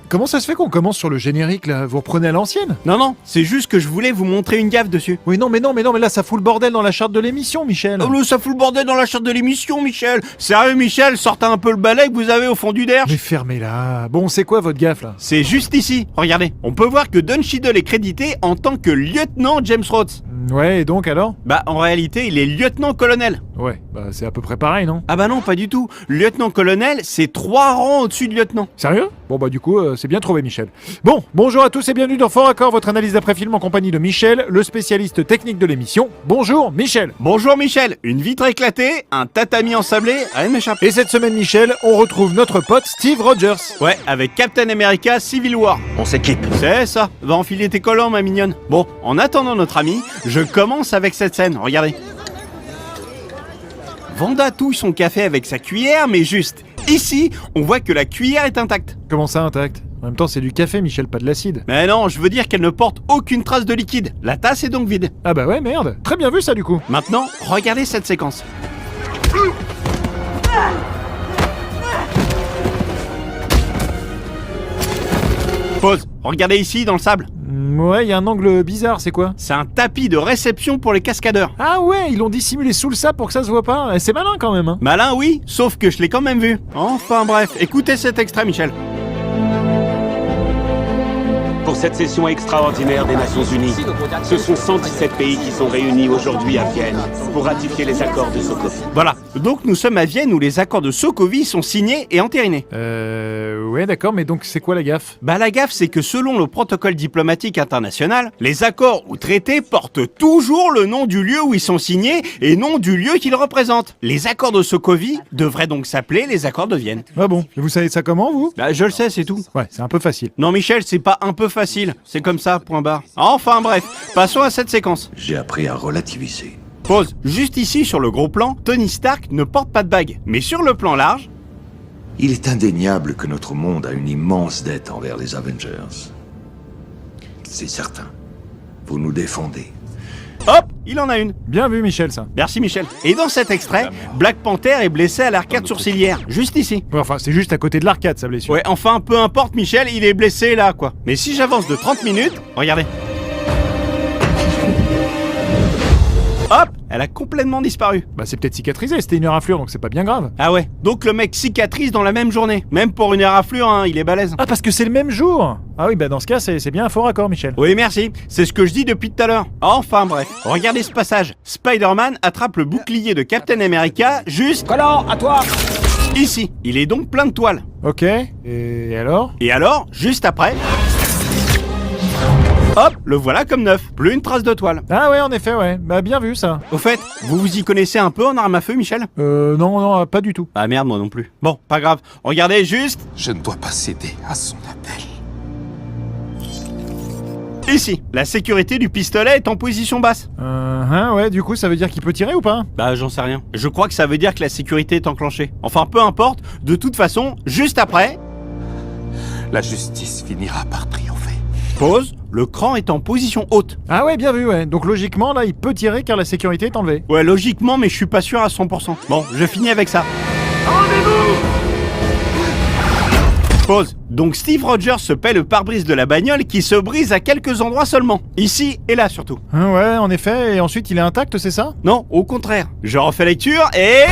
Comment ça se fait qu'on commence sur le générique là? Vous reprenez à l'ancienne? Non, c'est juste que je voulais vous montrer une gaffe dessus. Oui, non, mais là ça fout le bordel dans la charte de l'émission, Michel. Oh, ça fout le bordel dans la charte de l'émission, Michel. Sérieux, Michel, sortez un peu le balai que vous avez au fond du derge. Mais fermez-la. Bon, c'est quoi votre gaffe là? C'est juste ici, regardez. On peut voir que Don Cheadle est crédité en tant que lieutenant James Rhodes. Ouais, et donc alors? Bah, en réalité, il est lieutenant-colonel. Ouais, bah c'est à peu près pareil, non? Ah bah non, pas du tout. Lieutenant-colonel, c'est 3 rangs au-dessus de lieutenant. Sérieux? Bon bah du coup, c'est bien trouvé, Michel. Bon, bonjour à tous et bienvenue dans Fort Accord, votre analyse d'après-film en compagnie de Michel, le spécialiste technique de l'émission. Bonjour, Michel. Bonjour Michel, une vitre éclatée, un tatami ensablé, rien ne m'échappe. Et cette semaine, Michel, on retrouve notre pote Steve Rogers. Ouais, avec Captain America Civil War. On s'équipe. C'est ça, va enfiler tes collants ma mignonne. Bon, en attendant notre ami, je commence avec cette scène, regardez. Vanda touille son café avec sa cuillère, mais juste ici, on voit que la cuillère est intacte. Comment ça, intact? En même temps, c'est du café, Michel, pas de l'acide. Mais non, je veux dire qu'elle ne porte aucune trace de liquide. La tasse est donc vide. Ah bah ouais, merde. Très bien vu ça, du coup. Maintenant, regardez cette séquence. Pause. Regardez ici, dans le sable. Ouais, il y a un angle bizarre, c'est quoi? C'est un tapis de réception pour les cascadeurs. Ah ouais, ils l'ont dissimulé sous le sable pour que ça se voit pas. C'est malin quand même, hein. Malin, oui, sauf que je l'ai quand même vu. Enfin bref, écoutez cet extrait, Michel. Pour cette session extraordinaire des Nations Unies, ce sont 117 pays qui sont réunis aujourd'hui à Vienne pour ratifier les accords de Sokovie. Voilà, donc nous sommes à Vienne où les accords de Sokovie sont signés et entérinés. Ouais, d'accord, mais donc c'est quoi la gaffe? Bah la gaffe, c'est que selon le protocole diplomatique international, les accords ou traités portent toujours le nom du lieu où ils sont signés et non du lieu qu'ils représentent. Les accords de Sokovie devraient donc s'appeler les accords de Vienne. Ah bon, et vous savez ça comment, vous? Bah je le sais, c'est tout. Ouais, c'est un peu facile. Non Michel, c'est pas un peu facile, c'est comme ça, point barre. Enfin bref, passons à cette séquence. J'ai appris à relativiser. Pause. Juste ici sur le gros plan, Tony Stark ne porte pas de bague. Mais sur le plan large... Il est indéniable que notre monde a une immense dette envers les Avengers. C'est certain. Vous nous défendez. Hop, il en a une. Bien vu, Michel, ça. Merci Michel. Et dans cet extrait, Black Panther est blessé à l'arcade sourcilière, juste ici. Ouais, enfin, c'est juste à côté de l'arcade, sa blessure. Ouais, enfin, peu importe Michel, il est blessé là, quoi. Mais si j'avance de 30 minutes, regardez. Hop, elle a complètement disparu. Bah c'est peut-être cicatrisé, c'était une éraflure, donc c'est pas bien grave. Ah ouais, donc le mec cicatrise dans la même journée. Même pour une éraflure, hein, il est balèze. Ah, parce que c'est le même jour. Ah oui, bah dans ce cas, c'est bien un fort accord, Michel. Oui, merci. C'est ce que je dis depuis tout à l'heure. Enfin bref, regardez ce passage. Spider-Man attrape le bouclier de Captain America juste... Collant, à toi! Ici. Il est donc plein de toiles. Ok, et alors? Et alors, juste après... Hop, le voilà comme neuf. Plus une trace de toile. Ah ouais, en effet, ouais. Bah bien vu, ça. Au fait, vous vous y connaissez un peu en arme à feu, Michel? Non, pas du tout. Ah merde, moi non plus. Bon, pas grave. Regardez juste... Je ne dois pas céder à son appel. Ici, la sécurité du pistolet est en position basse. Ouais, du coup, ça veut dire qu'il peut tirer ou pas? Bah, j'en sais rien. Je crois que ça veut dire que la sécurité est enclenchée. Enfin, peu importe. De toute façon, juste après... La justice finira par triompher. Pause. Le cran est en position haute. Ah ouais, bien vu, ouais. Donc logiquement, là, il peut tirer car la sécurité est enlevée. Ouais, logiquement, mais je suis pas sûr à 100%. Bon, je finis avec ça. Pause. Donc Steve Rogers se paie le pare-brise de la bagnole qui se brise à quelques endroits seulement. Ici et là surtout. Ouais, en effet, et ensuite il est intact, c'est ça? Non, au contraire. Je refais lecture et...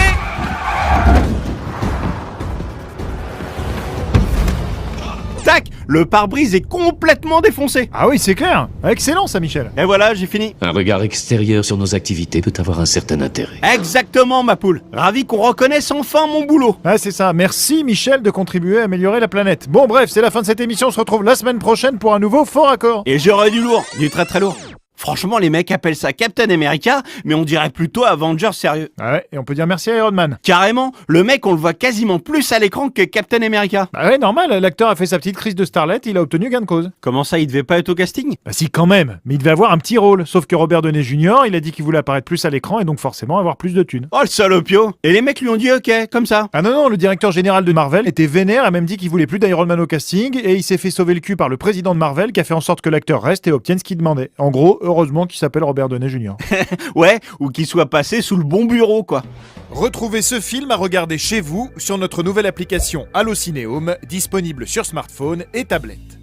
Tac! Le pare-brise est complètement défoncé. Ah oui, c'est clair. Excellent ça, Michel. Et voilà, j'ai fini. Un regard extérieur sur nos activités peut avoir un certain intérêt. Exactement, ma poule. Ravi qu'on reconnaisse enfin mon boulot. Ah, c'est ça. Merci, Michel, de contribuer à améliorer la planète. Bon, bref, c'est la fin de cette émission. On se retrouve la semaine prochaine pour un nouveau Fort Accord. Et j'aurai du lourd, du très très lourd. Franchement, les mecs appellent ça Captain America, mais on dirait plutôt Avengers sérieux. Ah ouais, et on peut dire merci à Iron Man. Carrément, le mec, on le voit quasiment plus à l'écran que Captain America. Bah ouais, normal, l'acteur a fait sa petite crise de starlet, il a obtenu gain de cause. Comment ça, il devait pas être au casting? Bah si, quand même, mais il devait avoir un petit rôle. Sauf que Robert Downey Jr., il a dit qu'il voulait apparaître plus à l'écran et donc forcément avoir plus de thunes. Oh le salopio. Et les mecs lui ont dit ok, comme ça. Ah non, le directeur général de Marvel était vénère, a même dit qu'il voulait plus d'Iron Man au casting et il s'est fait sauver le cul par le président de Marvel qui a fait en sorte que l'acteur reste et obtienne ce qu'il demandait. En gros, heureusement qu'il s'appelle Robert Downey Jr. Ouais, ou qu'il soit passé sous le bon bureau, quoi. Retrouvez ce film à regarder chez vous sur notre nouvelle application Allocinéum, disponible sur smartphone et tablette.